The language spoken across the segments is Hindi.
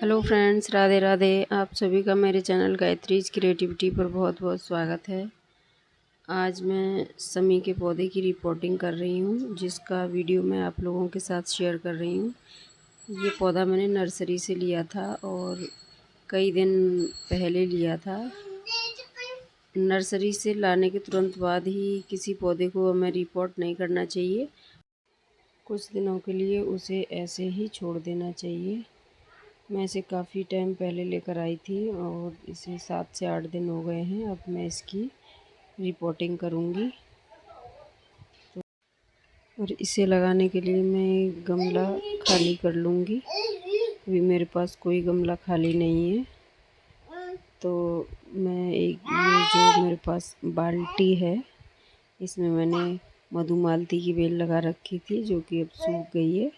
Hello friends, Radhe Radhe. आप सभी का मेरे चैनल गायत्रीज क्रिएटिविटी पर बहुत बहुत स्वागत है। आज मैं समी के पौधे की रिपोर्टिंग कर रही हूँ, जिसका वीडियो मैं आप लोगों के साथ शेयर कर रही हूँ। ये पौधा मैंने नर्सरी से लिया था और कई दिन पहले लिया था। नर्सरी से लाने के तुरंत बाद ही किसी पौधे को हमें रिपोर्ट नहीं करना चाहिए। कुछ दिनों के लिए उसे ऐसे ही छोड़ देना चाहिए। मैं इसे काफ़ी टाइम पहले लेकर आई थी और इसे 7 से 8 दिन हो गए हैं। अब मैं इसकी रिपोर्टिंग करूँगी। और इसे लगाने के लिए मैं गमला खाली कर लूँगी। अभी मेरे पास कोई गमला खाली नहीं है, तो मैं ये जो मेरे पास बाल्टी है, इसमें मैंने मधुमालती की बेल लगा रखी थी, जो कि अब सूख गई है।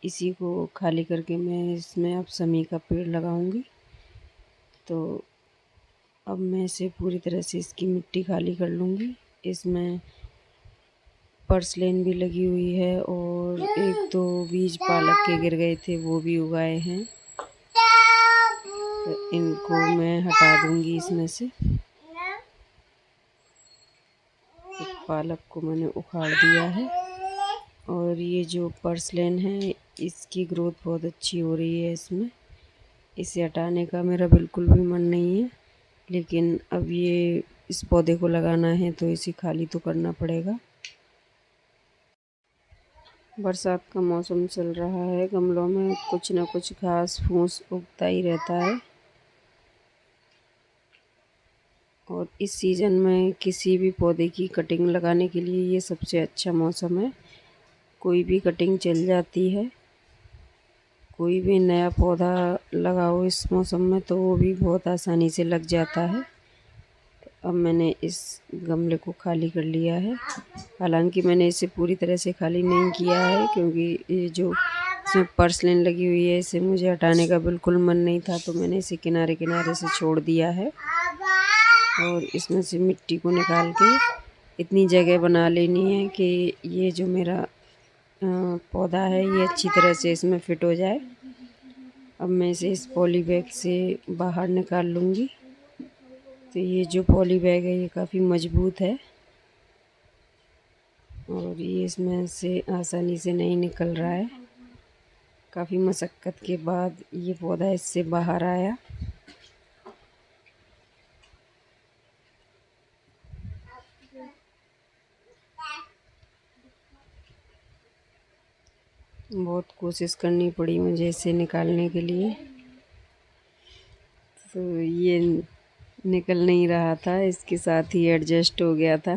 इसी को खाली करके मैं इसमें अब समी का पेड़ लगाऊंगी। तो अब मैं इसे पूरी तरह से इसकी मिट्टी खाली कर लूँगी। इसमें पर्सलेन भी लगी हुई है और एक दो बीज पालक के गिर गए थे, वो भी उगाए हैं। तो इनको मैं हटा दूँगी इसमें से। एक पालक को मैंने उखाड़ दिया है और ये जो पर्सलेन है, इसकी ग्रोथ बहुत अच्छी हो रही है इसमें। इसे हटाने का मेरा बिल्कुल भी मन नहीं है, लेकिन अब ये इस पौधे को लगाना है तो इसे खाली तो करना पड़ेगा। बरसात का मौसम चल रहा है, गमलों में कुछ न कुछ घास फूस उगता ही रहता है। और इस सीज़न में किसी भी पौधे की कटिंग लगाने के लिए ये सबसे अच्छा मौसम है। कोई भी कटिंग चल जाती है। कोई भी नया पौधा लगाओ इस मौसम में तो वो भी बहुत आसानी से लग जाता है। अब मैंने इस गमले को खाली कर लिया है। हालांकि मैंने इसे पूरी तरह से खाली नहीं किया है, क्योंकि ये जो इसमें पर्सलेन लगी हुई है, इसे मुझे हटाने का बिल्कुल मन नहीं था, तो मैंने इसे किनारे किनारे से छोड़ दिया है। और इसमें से मिट्टी को निकाल के इतनी जगह बना लेनी है कि ये जो मेरा पौधा है ये अच्छी तरह से इसमें फिट हो जाए। अब मैं इसे इस पॉली बैग से बाहर निकाल लूँगी। तो ये जो पॉली बैग है ये काफ़ी मजबूत है और ये इसमें से आसानी से नहीं निकल रहा है। काफ़ी मशक्क़त के बाद ये पौधा इससे बाहर आया। बहुत कोशिश करनी पड़ी मुझे इसे निकालने के लिए, तो ये निकल नहीं रहा था, इसके साथ ही एडजस्ट हो गया था।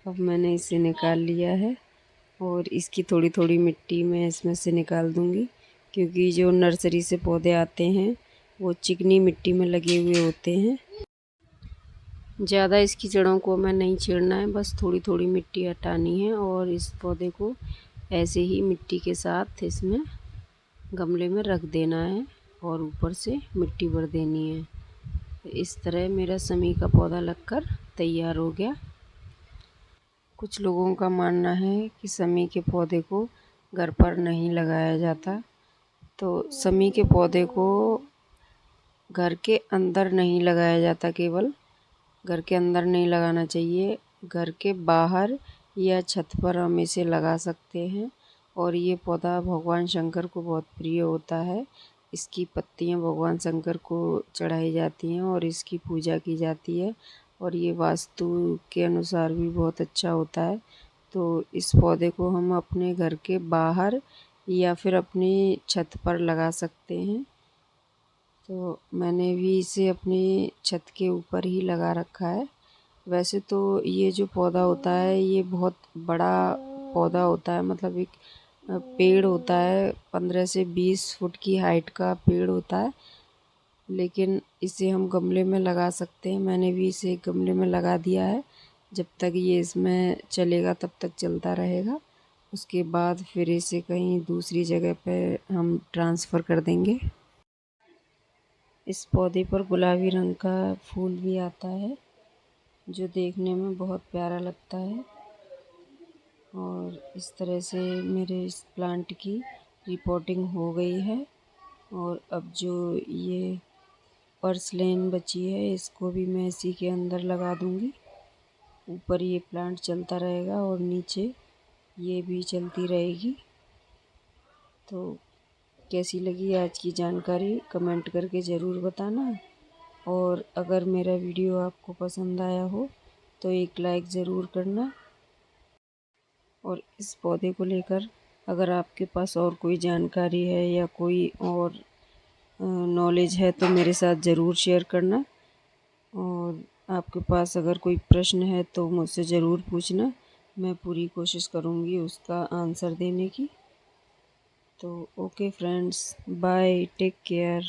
अब मैंने इसे निकाल लिया है और इसकी थोड़ी थोड़ी मिट्टी मैं इसमें से निकाल दूंगी, क्योंकि जो नर्सरी से पौधे आते हैं वो चिकनी मिट्टी में लगे हुए होते हैं। ज़्यादा इसकी जड़ों को मैं नहीं छेड़ना है, बस थोड़ी थोड़ी मिट्टी हटानी है और इस पौधे को ऐसे ही मिट्टी के साथ इसमें गमले में रख देना है और ऊपर से मिट्टी भर देनी है। तो इस तरह मेरा समी का पौधा लगकर तैयार हो गया। कुछ लोगों का मानना है कि समी के पौधे को घर पर नहीं लगाया जाता, तो समी के पौधे को घर के अंदर नहीं लगाया जाता। केवल घर के अंदर नहीं लगाना चाहिए, घर के बाहर या छत पर हम इसे लगा सकते हैं। और ये पौधा भगवान शंकर को बहुत प्रिय होता है। इसकी पत्तियां भगवान शंकर को चढ़ाई जाती हैं और इसकी पूजा की जाती है, और ये वास्तु के अनुसार भी बहुत अच्छा होता है। तो इस पौधे को हम अपने घर के बाहर या फिर अपनी छत पर लगा सकते हैं। तो मैंने भी इसे अपनी छत के ऊपर ही लगा रखा है। वैसे तो ये जो पौधा होता है ये बहुत बड़ा पौधा होता है, मतलब एक पेड़ होता है, 15 से 20 फुट की हाइट का पेड़ होता है। लेकिन इसे हम गमले में लगा सकते हैं। मैंने भी इसे गमले में लगा दिया है। जब तक ये इसमें चलेगा तब तक चलता रहेगा, उसके बाद फिर इसे कहीं दूसरी जगह पे हम ट्रांसफ़र कर देंगे। इस पौधे पर गुलाबी रंग का फूल भी आता है, जो देखने में बहुत प्यारा लगता है। और इस तरह से मेरे इस प्लांट की रिपोर्टिंग हो गई है। और अब जो ये पर्सलेन बची है इसको भी मैं इसी के अंदर लगा दूंगी। ऊपर ये प्लांट चलता रहेगा और नीचे ये भी चलती रहेगी। तो कैसी लगी आज की जानकारी कमेंट करके ज़रूर बताना। और अगर मेरा वीडियो आपको पसंद आया हो तो एक लाइक ज़रूर करना। और इस पौधे को लेकर अगर आपके पास और कोई जानकारी है या कोई और नॉलेज है तो मेरे साथ ज़रूर शेयर करना। और आपके पास अगर कोई प्रश्न है तो मुझसे ज़रूर पूछना, मैं पूरी कोशिश करूँगी उसका आंसर देने की। तो okay friends, bye, take care.